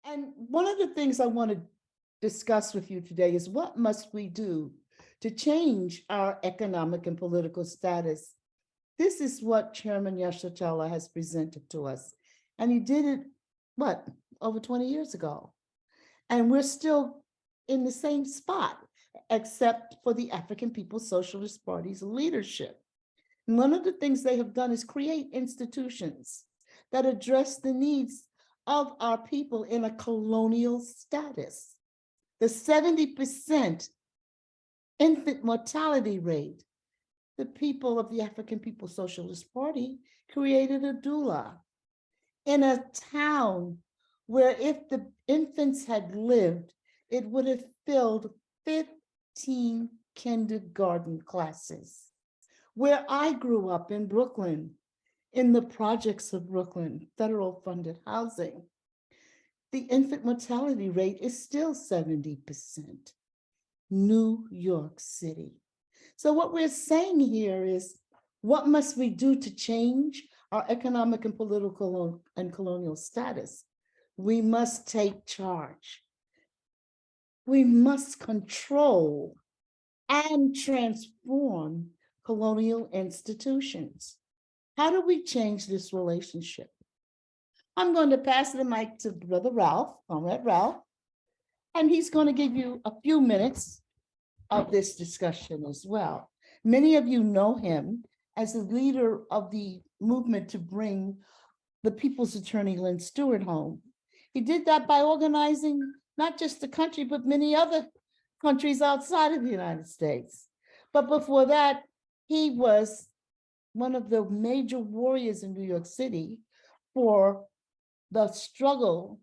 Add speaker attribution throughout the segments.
Speaker 1: And one of the things I want to discuss with you today is what must we do to change our economic and political status? This is what Chairman Yeshitela has presented to us. And he did it, what, over 20 years ago. And we're still in the same spot, except for the African People's Socialist Party's leadership. And one of the things they have done is create institutions that address the needs of our people in a colonial status. The 70% infant mortality rate, the people of the African People's Socialist Party created a doula in a town where if the infants had lived, it would have filled 15 kindergarten classes. Where I grew up in Brooklyn, in the projects of Brooklyn, federal funded housing, the infant mortality rate is still 70%. New York City. So what we're saying here is, what must we do to change our economic and political and colonial status? We must take charge. We must control and transform colonial institutions. How do we change this relationship? I'm going to pass the mic to Brother Ralph, Comrade Ralph, and he's going to give you a few minutes of this discussion as well. Many of you know him as the leader of the movement to bring the People's Attorney Lynne Stewart home. He did that by organizing not just the country, but many other countries outside of the United States. But before that, he was one of the major warriors in New York City for the struggle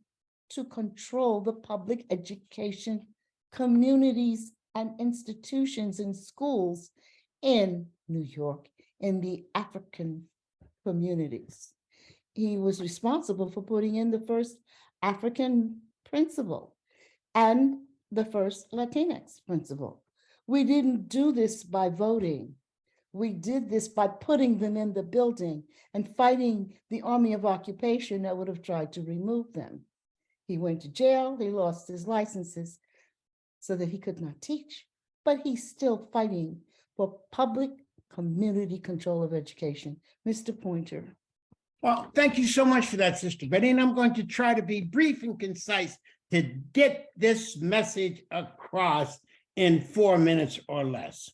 Speaker 1: to control the public education communities and institutions and schools in New York, in the African communities. He was responsible for putting in the first African principal and the first Latinx principal. We didn't do this by voting. We did this by putting them in the building and fighting the army of occupation that would have tried to remove them. He went to jail, he lost his licenses so that he could not teach, but he's still fighting for public community control of education. Mr. Poynter.
Speaker 2: Well, thank you so much for that, Sister Betty, and I'm going to try to be brief and concise to get this message across in 4 minutes or less.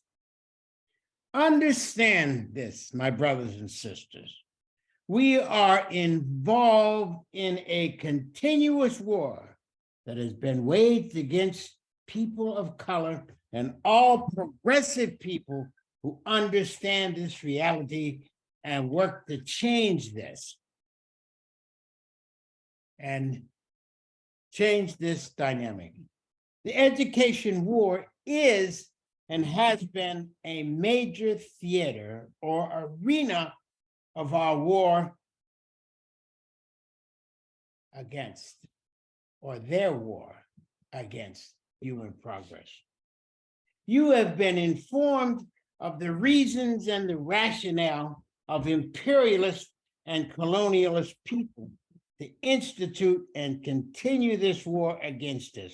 Speaker 2: Understand this, my brothers and sisters. We are involved in a continuous war that has been waged against people of color and all progressive people who understand this reality and work to change this and change this dynamic. The education war is and has been a major theater or arena of our war against, or their war against, human progress. You have been informed of the reasons and the rationale of imperialist and colonialist people to institute and continue this war against us,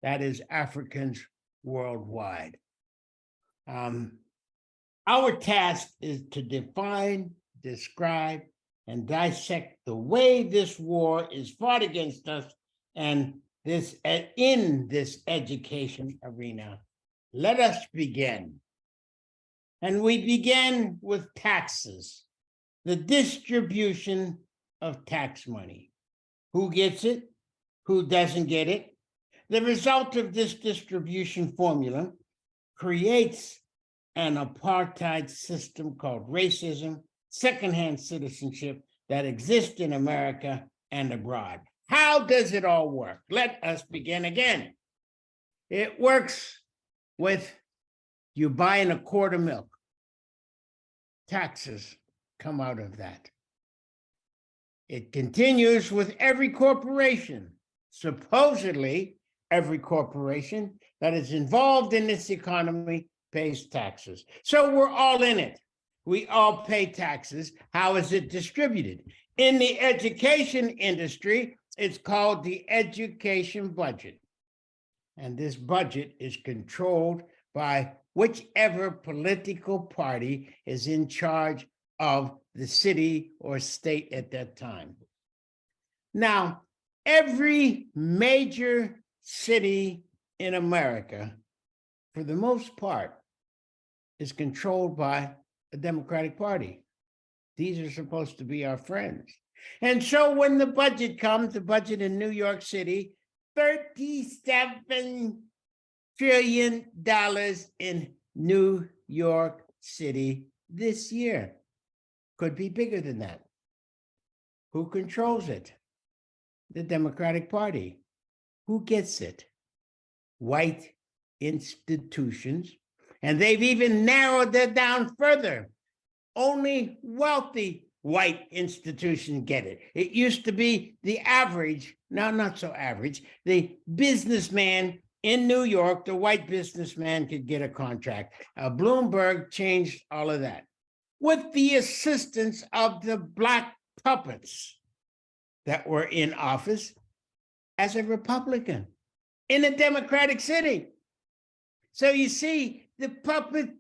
Speaker 2: that is Africans worldwide. Our task is to define, describe, and dissect the way this war is fought against us and this in this education arena. Let us begin. And we begin with taxes, the distribution of tax money. Who gets it? Who doesn't get it? The result of this distribution formula creates an apartheid system called racism, secondhand citizenship that exists in America and abroad. How does it all work? Let us begin again. It works with you buying a quart of milk. Taxes come out of that. It continues with every corporation, supposedly every corporation that is involved in this economy pays taxes. So we're all in it. We all pay taxes. How is it distributed? In the education industry, It's called the education budget. And this budget is controlled by whichever political party is in charge of the city or state at that time. Now, every major city in America, for the most part, is controlled by a Democratic Party. These are supposed to be our friends. And so when the budget comes, the budget in New York City, $37 trillion in New York City this year. Could be bigger than that. Who controls it? The Democratic Party. Who gets it? White institutions. And they've even narrowed that down further. Only wealthy white institutions get it. It used to be the average, now not so average, the businessman in New York, the white businessman could get a contract. Bloomberg changed all of that with the assistance of the black puppets that were in office as a Republican in a Democratic city. So you see, the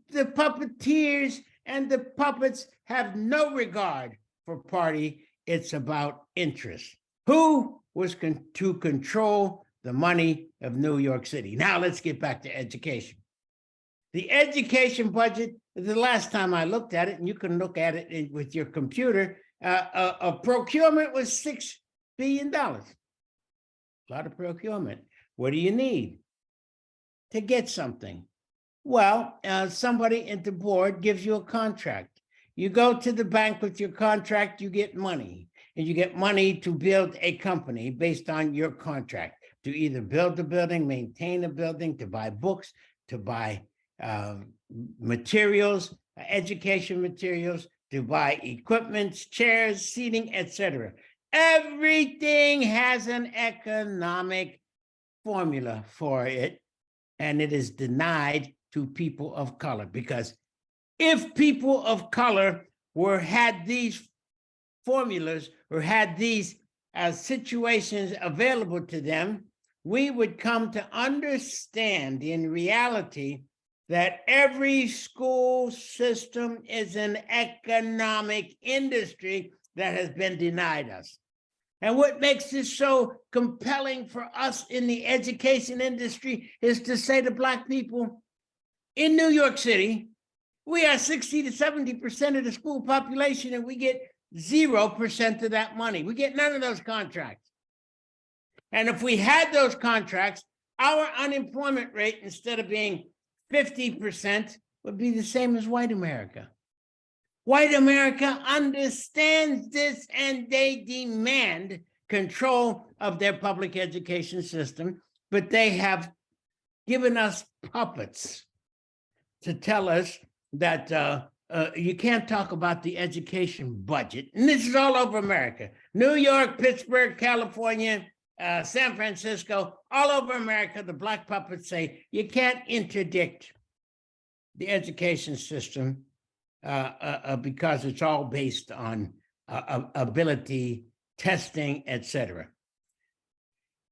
Speaker 2: puppeteers and the puppets have no regard for party. It's about interest. Who was to control the money of New York City? Now let's get back to education. The education budget, the last time I looked at it, and you can look at it with your computer, a procurement was $6 billion. A lot of procurement. What do you need to get something? Well, somebody at the board gives you a contract. You go to the bank with your contract, you get money. And you get money to build a company based on your contract, to either build a building, maintain a building, to buy books, to buy materials, education materials, to buy equipment, chairs, seating, etc. Everything has an economic formula for it, and it is denied to people of color, because if people of color had these formulas or had these situations available to them, we would come to understand in reality that every school system is an economic industry that has been denied us. And what makes this so compelling for us in the education industry is to say to Black people, in New York City, we are 60 to 70% of the school population, and we get 0% of that money. We get none of those contracts. And if we had those contracts, our unemployment rate, instead of being 50%, would be the same as white America. White America understands this, and they demand control of their public education system, but they have given us puppets to tell us that you can't talk about the education budget. And this is all over America. New York, Pittsburgh, California, San Francisco, all over America, the Black puppets say you can't interdict the education system because it's all based on ability, testing, etc.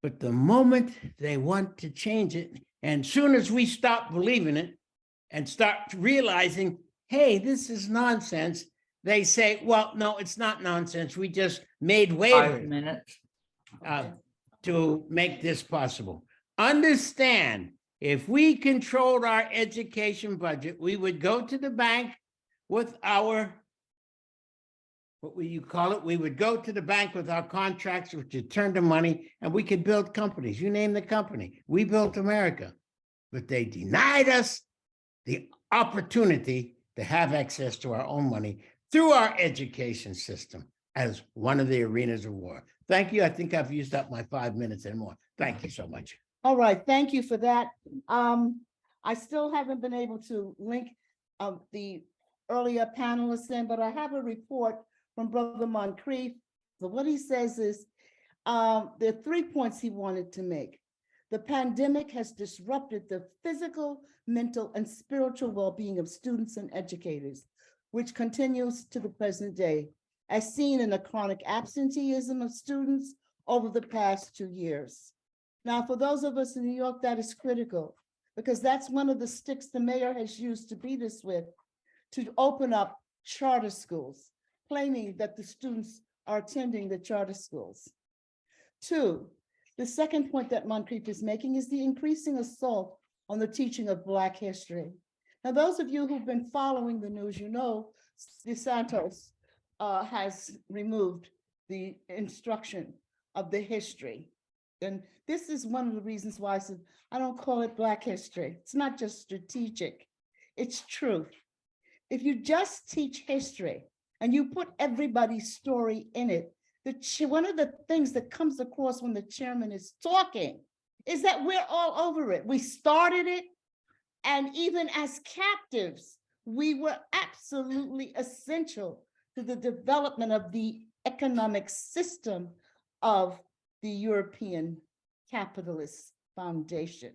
Speaker 2: But the moment they want to change it, and soon as we stop believing it and start realizing, hey, this is nonsense, they say, well, no, it's not nonsense. We just made
Speaker 3: 5
Speaker 2: waivers
Speaker 3: minutes.
Speaker 2: to make this possible. Understand, if we controlled our education budget, we would go to the bank with our, what would you call it? We would go to the bank with our contracts, which would turn to money, and we could build companies. You name the company. We built America, but they denied us the opportunity to have access to our own money through our education system as one of the arenas of war. Thank you. I think I've used up my 5 minutes and more. Thank you so much.
Speaker 1: All right, thank you for that. I still haven't been able to link the earlier panelists in, but I have a report from Brother Moncrief. So what he says is, there are 3 points he wanted to make. The pandemic has disrupted the physical, mental, and spiritual well-being of students and educators, which continues to the present day, as seen in the chronic absenteeism of students, over the past 2 years. Now, for those of us in New York, that is critical because that's one of the sticks the mayor has used to beat us with to open up charter schools, claiming that the students are attending the charter schools. 2, the second point that Moncrief is making is the increasing assault on the teaching of Black history. Now, those of you who've been following the news, you know DeSantis has removed the instruction of the history. And this is one of the reasons why I said, I don't call it Black history. It's not just strategic, it's truth. If you just teach history and you put everybody's story in it, one of the things that comes across when the chairman is talking is that we're all over it. We started it, and even as captives, we were absolutely essential to the development of the economic system of the European capitalist foundation.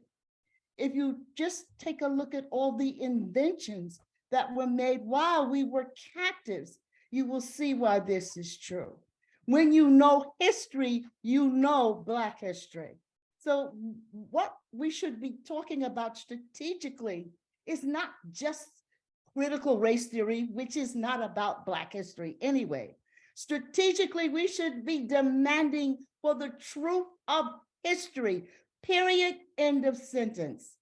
Speaker 1: If you just take a look at all the inventions that were made while we were captives, you will see why this is true. When you know history, you know Black history. So what we should be talking about strategically is not just critical race theory, which is not about Black history anyway. Strategically, we should be demanding for the truth of history, period, end of sentence.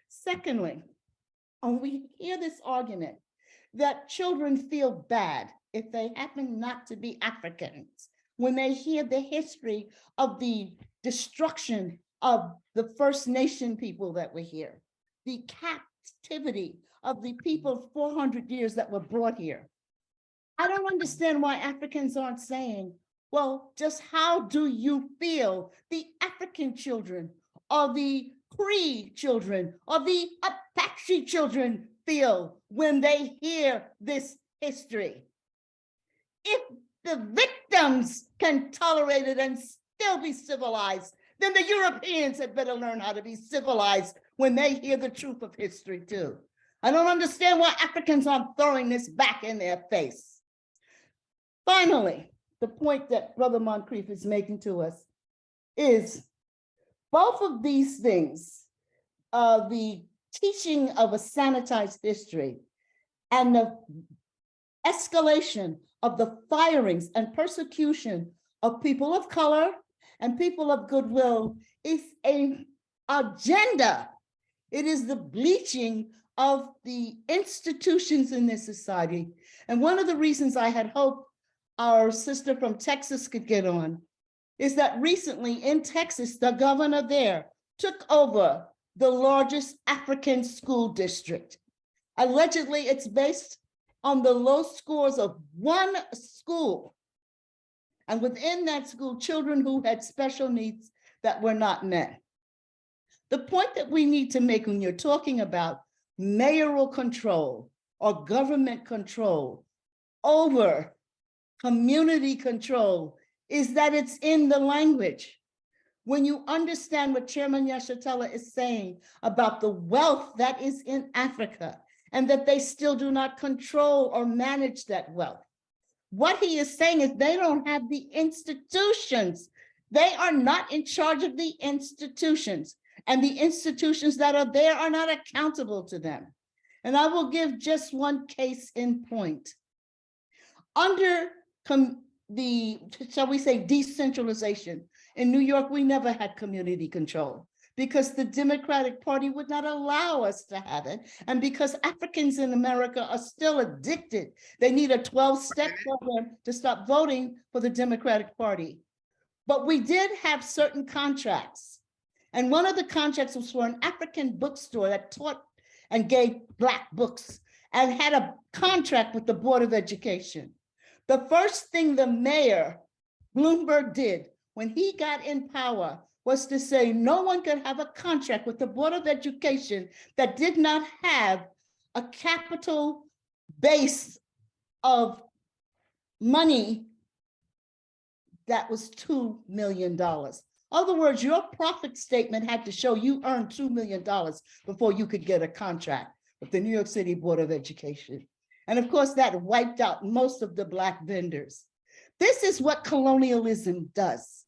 Speaker 1: Secondly, when we hear this argument that children feel bad if they happen not to be Africans, when they hear the history of the destruction of the First Nation people that were here, the captivity of the people 400 years that were brought here. I don't understand why Africans aren't saying, well, just how do you feel the African children or the Cree children or the Apache children feel when they hear this history? If the victims can tolerate it and still be civilized, then the Europeans had better learn how to be civilized when they hear the truth of history too. I don't understand why Africans aren't throwing this back in their face. Finally, the point that Brother Moncrief is making to us is both of these things, the teaching of a sanitized history and the escalation of the firings and persecution of people of color and people of goodwill is an agenda. It is the bleaching of the institutions in this society. And one of the reasons I had hoped our sister from Texas could get on is that recently in Texas, the governor there took over the largest African school district. Allegedly, it's based on the low scores of one school. And within that school, children who had special needs that were not met. The point that we need to make when you're talking about mayoral control or government control over community control is that it's in the language. When you understand what Chairman Yeshitela is saying about the wealth that is in Africa and that they still do not control or manage that wealth, what he is saying is they don't have the institutions. They are not in charge of the institutions, and the institutions that are there are not accountable to them. And I will give just one case in point. Under the, shall we say, decentralization, in New York, we never had community control because the Democratic Party would not allow us to have it. And because Africans in America are still addicted, they need a 12-step program to stop voting for the Democratic Party. But we did have certain contracts. And one of the contracts was for an African bookstore that taught and gave Black books and had a contract with the Board of Education. The first thing the mayor, Bloomberg, did when he got in power was to say no one could have a contract with the Board of Education that did not have a capital base of money that was $2 million. In other words, your profit statement had to show you earned $2 million before you could get a contract with the New York City Board of Education. And of course, that wiped out most of the Black vendors. This is what colonialism does.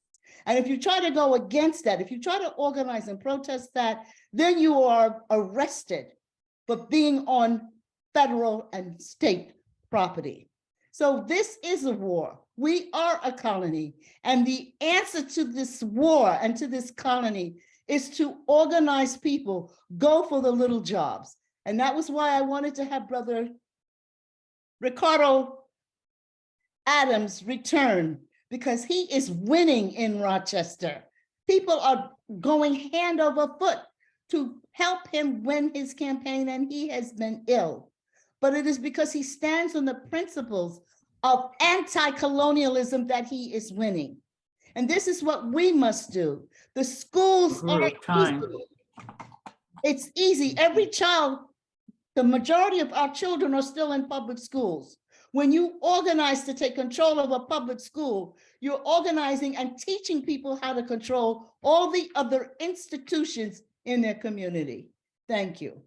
Speaker 1: And if you try to go against that, if you try to organize and protest that, then you are arrested for being on federal and state property. So this is a war. We are a colony. And the answer to this war and to this colony is to organize people, go for the little jobs. And that was why I wanted to have Brother Ricardo Adams return, because he is winning in Rochester. People are going hand over foot to help him win his campaign, and he has been ill. But it is because he stands on the principles of anti-colonialism that he is winning. And this is what we must do. The schools are
Speaker 3: Time.
Speaker 1: easy. It's easy. Every child, the majority of our children are still in public schools. When you organize to take control of a public school, you're organizing and teaching people how to control all the other institutions in their community. Thank you.